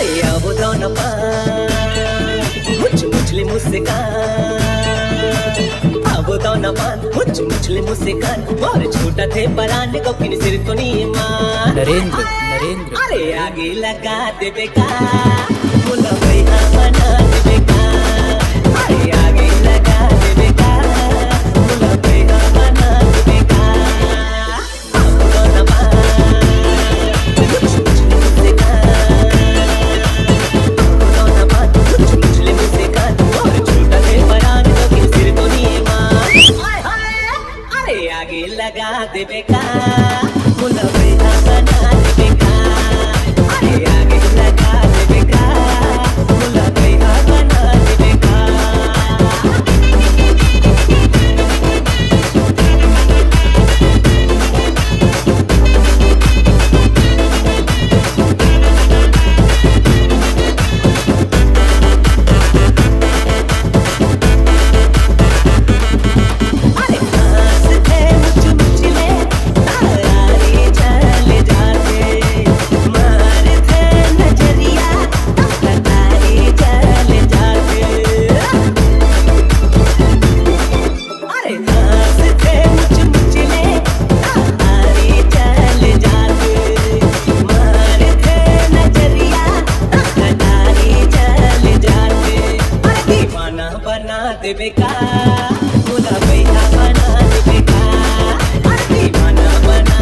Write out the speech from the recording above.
अरे वो दोनों मुझ मुझले मुस्कान, वो दोनों मुझ मुझले मुस्कान और छोटा थे परान को किन सिर तो नहीं मान। नरेंद्र नरेंद्र अरे आगे लगा दे बेकार मुला भैया बना दे बेकार। अरे आगे लगा दे बेकार मुला भैया बना दे बेकार। वो दोनों मुझ मुझले मुस्कान, वो दोनों मुझ मुझले मुस्कान और छोटा थे परान को किन सिर तो नहीं मान। अरे आगे लगा दे बेकार मुला भैया बना दे बेकार। अरे आगे लगा दे बेकार मुला भैया बना दे बेकार। अरे पास थे मुझ मुझले तारे चले जाते, मारे थे नजरिया तारे चले जाते। अरे पास थे मुझ मुझले तारे चले जाते, मारे थे नजरिया तारे चले जाते। अरे दीवाना बना दे बेकार मुला भैया बना दे बेकार। अरे दीवाना बना